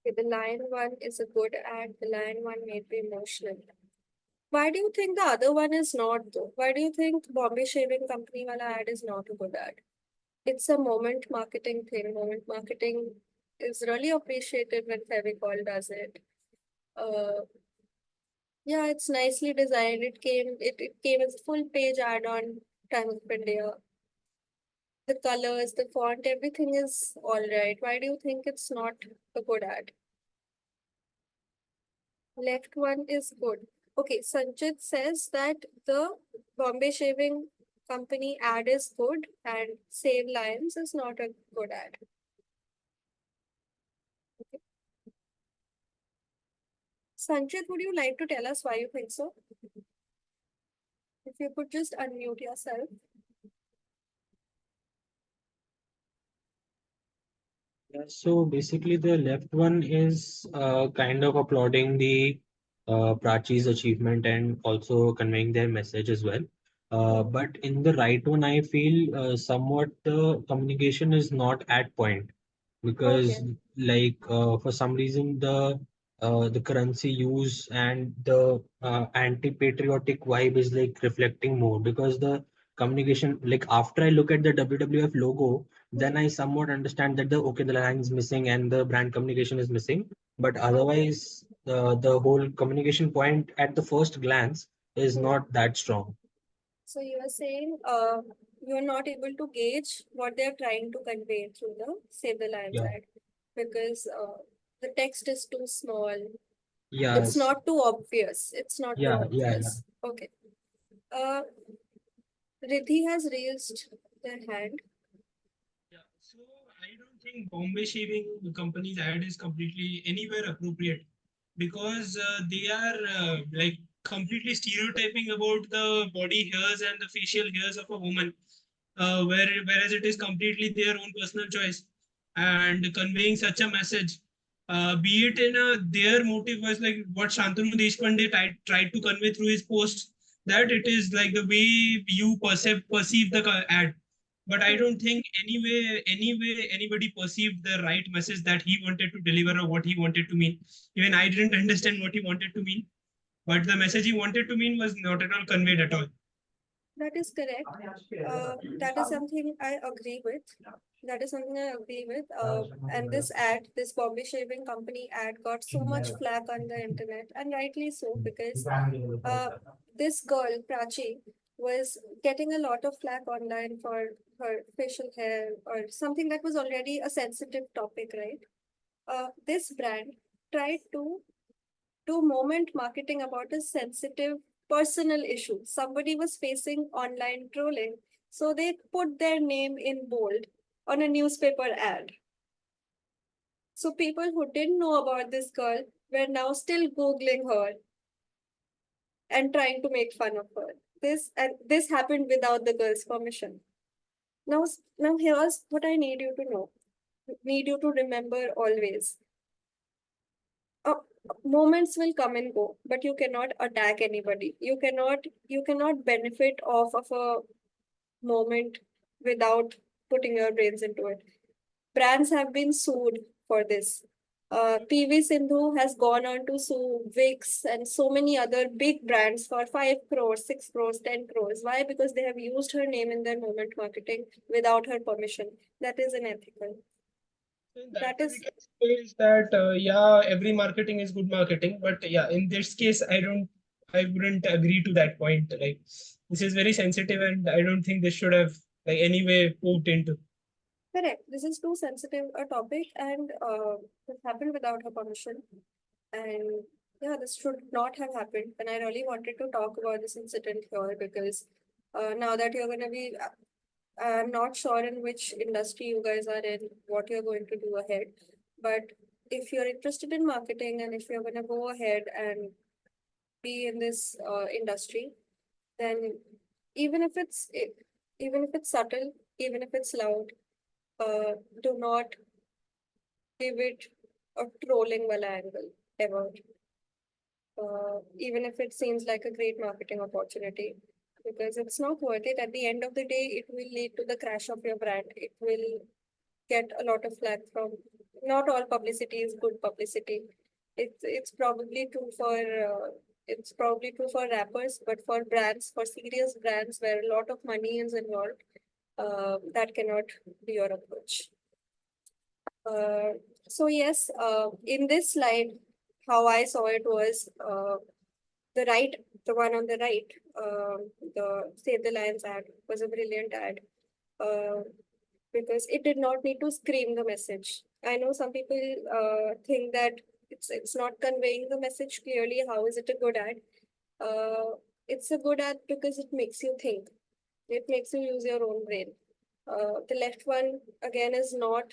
Okay, the lion one is a good ad. The lion one made me emotional. Why do you think the other one is not though? Why do you think Bombay Shaving Company wala ad is not a good ad? It's a moment marketing thing. Moment marketing is really appreciated when Fevicol does it. Yeah, it's nicely designed. It came as a full page ad on Times of India. The colors, the font, everything is all right. Why do you think it's not a good ad? Left one is good. Okay, Sanchit says that the Bombay Shaving Company ad is good and Save Lions is not a good ad. Okay. Sanchit, would you like to tell us why you think so? If you could just unmute yourself. Yeah, so basically, the left one is kind of applauding the Prachi's achievement and also conveying their message as well. But in the right one, I feel somewhat the communication is not at point because, Okay. like, for some reason, the currency use and the anti-patriotic vibe is like reflecting more because the communication, like, after I look at the WWF logo, then I somewhat understand that the line is missing and the brand communication is missing. But otherwise, the whole communication point at the first glance is Hmm. not that strong. So you are saying you are not able to gauge what they are trying to convey through the Save the Lions Yeah. ad because the text is too small. It's Yes. not too obvious. It's not too Yeah. obvious. Okay. Uh, Riddhi has raised their hand. Yeah, so I don't think Bombay Shaving Company's ad is completely anywhere appropriate because they are like completely stereotyping about the body hairs and the facial hairs of a woman, whereas it is completely their own personal choice and conveying such a message. Be it in their motive was like what Shantanu Deshpande tried to convey through his posts, that it is like the way you perceive the ad, but I don't think anyway anybody perceived the right message that he wanted to deliver or what he wanted to mean. Even I didn't understand what he wanted to mean, but the message he wanted to mean was not at all conveyed at all. That is correct. That is something I agree with. That is something I agree with. And this ad, this Bombay Shaving Company ad, got so much flack on the internet, and rightly so, because this girl, Prachi, was getting a lot of flack online for her facial hair or something that was already a sensitive topic, right? This brand tried to do moment marketing about a sensitive personal issue. Somebody was facing online trolling, so they put their name in bold on a newspaper ad. So people who didn't know about this girl were now still Googling her and trying to make fun of her. This happened without the girl's permission. Now, now here's what I need you to know. Need you to remember always. uh, Moments will come and go, but you cannot attack anybody. You cannot benefit off of a moment without putting your brains into it. Brands have been sued for this. PV Sindhu has gone on to sue Vicks and so many other big brands for 5 crores, 6 crores, 10 crores. Why? Because they have used her name in their moment marketing without her permission. That is unethical. In That that way, we is can say is that yeah, every marketing is good marketing, but yeah, in this case, I wouldn't agree to that point. Like this is very sensitive, and I don't think this should have like anyway put into. correct. This is too sensitive a topic, and it happened without her permission. And yeah, this should not have happened. And I really wanted to talk about this incident here because now that you're going to be, I'm not sure in which industry you guys are in, what you're going to do ahead. But if you're interested in marketing and if you're going to go ahead and be in this industry, then even if it's even if it's subtle, even if it's loud, do not give it a trolling wala angle ever. Even if it seems like a great marketing opportunity, because it's not worth it. At the end of the day, it will lead to the crash of your brand. It will get a lot of flack from. Not all publicity is good publicity. It's probably true for rappers, but for brands, for serious brands where a lot of money is involved, that cannot be your approach. So yes, in this slide, how I saw it was the right, the one on the right, the Save the Lions ad was a brilliant ad because it did not need to scream the message. I know some people think that it's not conveying the message clearly. How is it a good ad? It's a good ad because it makes you think. It makes you use your own brain. The left one again is not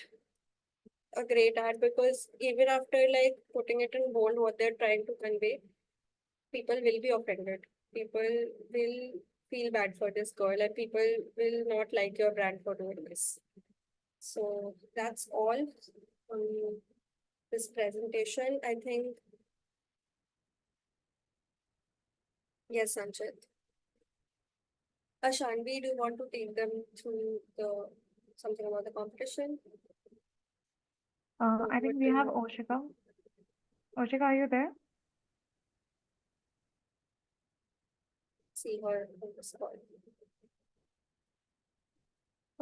a great ad because even after like putting it in bold, what they're trying to convey, people will be offended. People will feel bad for this girl, and people will not like your brand for doing this. So that's all on this presentation. I think, yes, Sanchit. Shanvi, do you want to take them through the something about the competition? I think we have Oshika. Oshika, are you there? See her on the spot.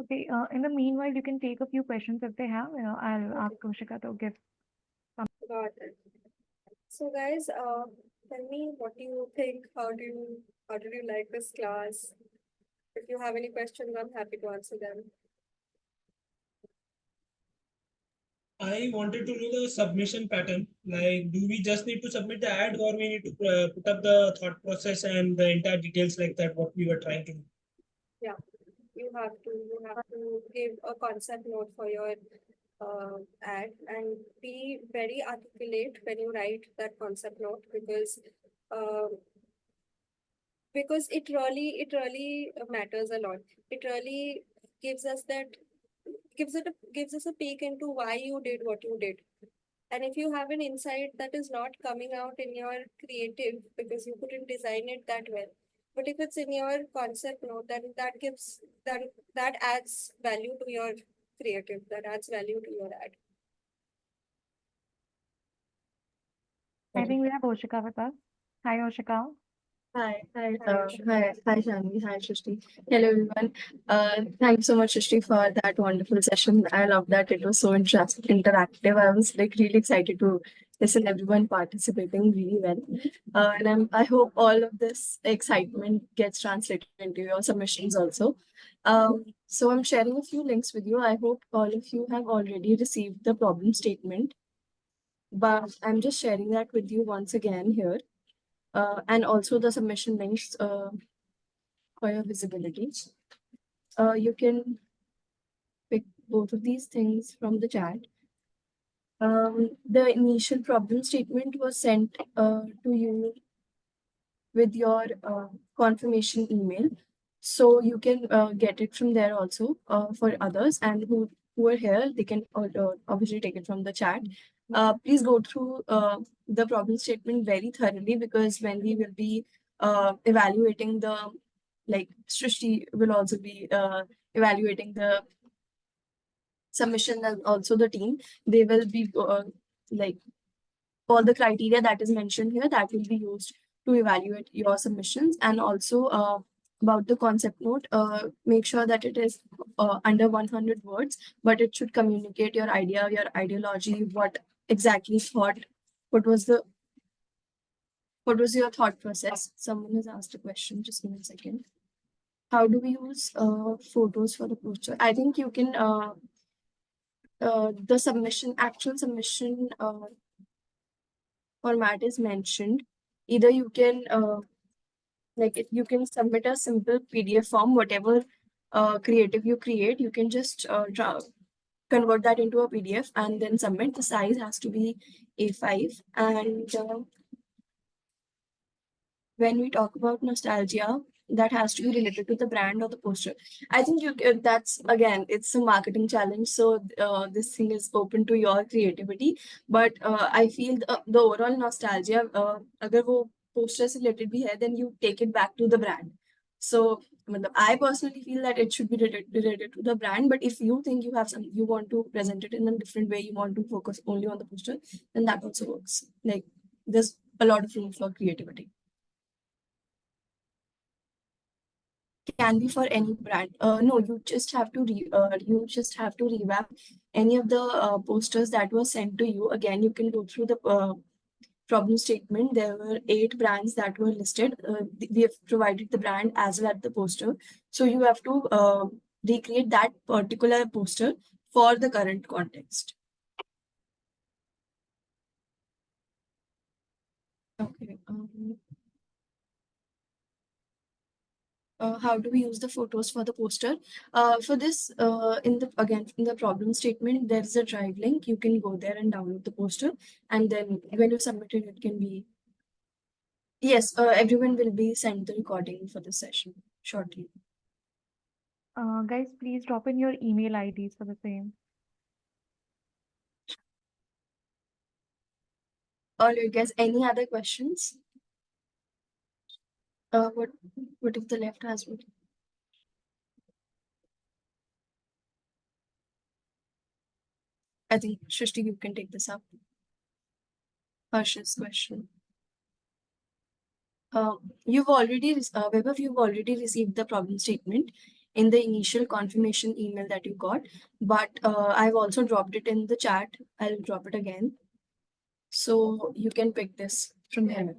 Okay, in the meanwhile, you can take a few questions if they have. I'll ask Oshika to give. Got it. So guys, tell me what do you think? How did you like this class? If you have any questions, I'm happy to answer them. I wanted to know the submission pattern. Like, do we just need to submit the ad, or we need to put up the thought process and the entire details like that? What we were trying to do. Yeah, you have to give a concept note for your ad and be very articulate when you write that concept note uh, because it really matters a lot. It really gives us that gives us a peek into why you did what you did. And if you have an insight that is not coming out in your creative because you couldn't design it that well, but if it's in your concept note, then that adds value to your creative, that adds value to your ad. I think we have Oshika with us. Hi, Oshika. Hi, hi, Hi, hi, Shanvi, hi, Shrishti. Hello, everyone. Thank you so much, Shrishti, for that wonderful session. I love that it was so interactive. I was like really excited to listen everyone participating really well. I hope all of this excitement gets translated into your submissions also. So I'm sharing a few links with you. I hope all of you have already received the problem statement, but I'm just sharing that with you once again here. And also the submission links for your visibility. You can pick both of these things from the chat. The initial problem statement was sent to you with your confirmation email. So you can get it from there also for others, and who are here, they can obviously take it from the chat. Please go through the problem statement very thoroughly, because when we will be evaluating the, like Srishti will also be evaluating the submission, and also the team, they will be like all the criteria that is mentioned here, that will be used to evaluate your submissions. And also about the concept note, make sure that it is under 100 words, but it should communicate your idea, your ideology, what exactly thought, what was your thought process. Someone has asked a question, just give me a second. How do we use photos for the poster? I think you can the actual submission format is mentioned. Either you can you can submit a simple PDF form, whatever creative you create, you can just convert that into a PDF and then submit. The size has to be A5. And when we talk about nostalgia, that has to be related to the brand or the poster. I think that's, again, it's a marketing challenge, so this thing is open to your creativity. But I feel the overall nostalgia, agar wo poster se related bhi hai, then you take it back to the brand. So I personally feel that it should be related to the brand. But if you think you have some, you want to present it in a different way, you want to focus only on the poster, then that also works. Like, there's a lot of room for creativity. Can be for any brand. No, you just have to revamp any of the posters that were sent to you. Again, you can go through the problem statement. There were 8 brands that were listed. We have provided the brand as well as the poster. So you have to recreate that particular poster for the current context. Okay. How do we use the photos for the poster? For this, in the problem statement, there is a drive link. You can go there and download the poster, and then when you submit it, it can be. Yes, everyone will be sent the recording for the session shortly. Guys, please drop in your email IDs for the same. All right, guys. Any other questions? What if the left has one? I think Shrishti, you can take this up. Harsh's question. Vaibhav, you've already received the problem statement in the initial confirmation email that you got, but I've also dropped it in the chat. I'll drop it again. So you can pick this from here.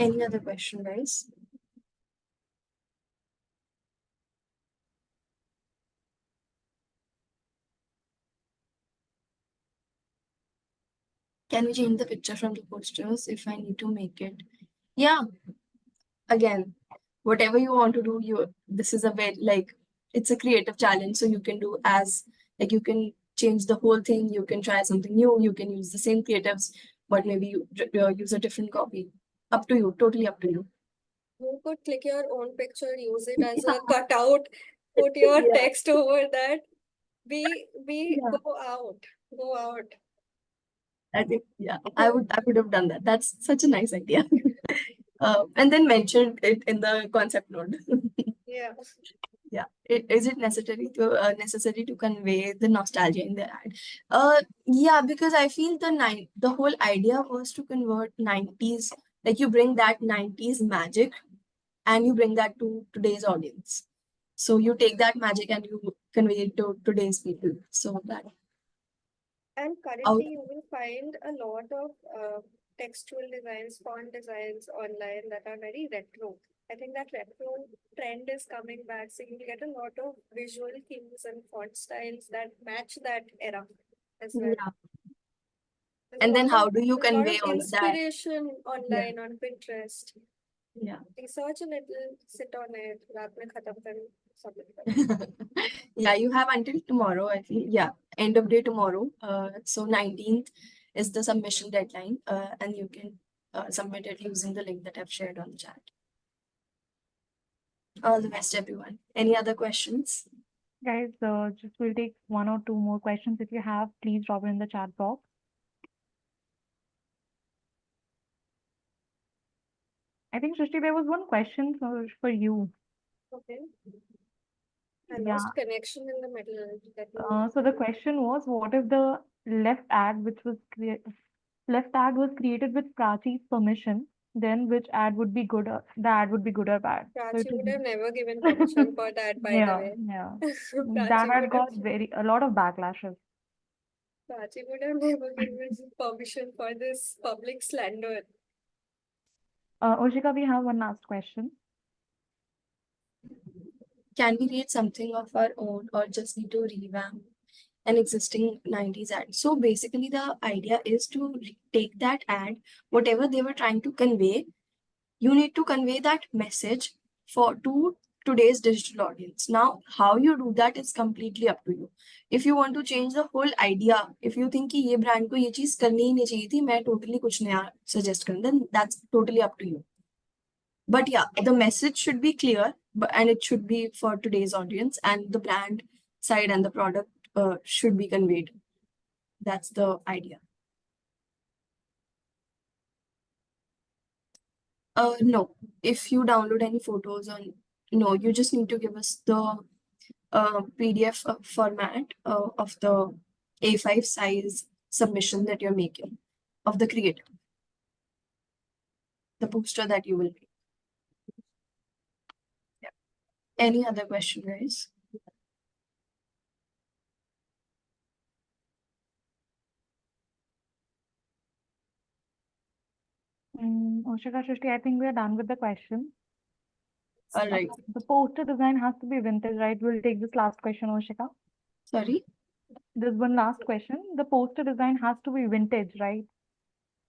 Any other question, guys? Can we change the picture from the posters if I need to make it? Yeah. Again, whatever you want to do, this is a very, it's a creative challenge. So you can do you can change the whole thing. You can try something new. You can use the same creatives, but maybe you use a different copy. Up to you. Totally up to you. You could click your own picture, use it as a cutout, put your Yeah. text over that. We Yeah. go out. I think, yeah, I would have done that. That's such a nice idea. And then mention it in the concept note. Yeah. Yeah. Is it necessary to convey the nostalgia in the ad? Yeah, because I feel the whole idea was to convert 90s, like you bring that 90s magic and you bring that to today's audience. So you take that magic and you convey it to today's people. So that And out currently, you will find a lot of textual designs, font designs online that are very retro. I think that retro trend is coming back, so you'll get a lot of visual cues and font styles that match that era as well. yeah. There's a And then lot how of do you there's a lot convey of all of that? inspiration Yeah. online on Pinterest. Yeah. Research a little, sit on it, रात में खत्म कर submit करो. Yeah, you have until tomorrow, I feel. Yeah, end of day tomorrow. So 19th is the submission deadline, and you can submit it using the link that I've shared on the chat. All the best, everyone. Any other questions? Guys, just we'll take one or two more questions. If you have, please drop it in the chat box. I think Srishti, there was one question for you. Okay. I Yeah. lost connection in the middle. Let me So the question was, what if the left ad was created with Prachi's permission? Then which ad would be good? The ad would be good or bad? So Prachi it would is- have never given permission for that, by the Yeah, way. yeah. Prachi That ad would got have a lot of backlashes. Prachi would have never given permission for this public slander. Oshika, we have one last question. Can we create something of our own or just need to revamp an existing 90s ad? So basically, the idea is to take that ad, whatever they were trying to convey, you need to convey that message to today's digital audience. Now, how you do that is completely up to you. If you want to change the whole idea, if you think कि ये brand को ये चीज करनी ही नहीं चाहिए थी, मैं totally कुछ नया suggest करूँ, then that's totally up to you. But yeah, the message should be clear, and it should be for today's audience, and the brand side and the product should be conveyed. That's the idea. No, if you download any photos no, you just need to give us the PDF format of the A5 size submission that you're making of the creator, the poster that you will make. Yeah. Any other question, guys? Oshika, Srishti, I think we are done with the question. All right. The poster design has to be vintage, right? We'll take this last question, Oshika. Sorry. There's one last question. The poster design has to be vintage, right?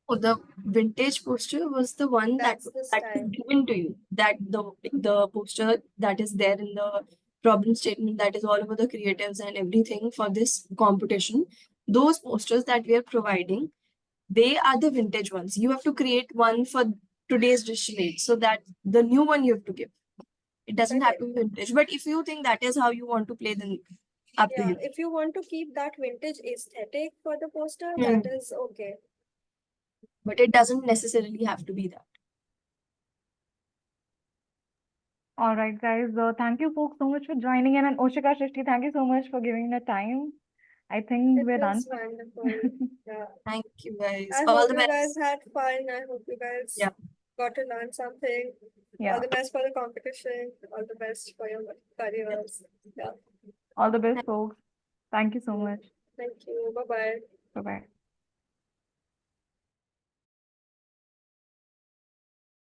Oh, the vintage poster was the one That's the that was style. given to you. That the poster that is there in the problem statement that is all over the creatives and everything for this competition. Those posters that we are providing, they are the vintage ones. You have to create one for today's digital age, so that the new one you have to give. It doesn't have to be vintage. But if you think that is how you want to play, then up to Yeah, you. if you want to keep that vintage aesthetic for the poster, Hmm. that is okay. But it doesn't necessarily have to be that. All right, guys. Thank you folks so much for joining in. And Oshika, Srishti, thank you so much for giving the time. I think It we're done. was wonderful. Yeah. Thank you, guys. I All hope the you guys best. had fun. I hope you guys Yeah. got to learn something. Yeah. All the best for the competition. All the best for your careers. Yeah. All the best, folks. Thank you so much. Thank you. Bye bye. Bye-bye.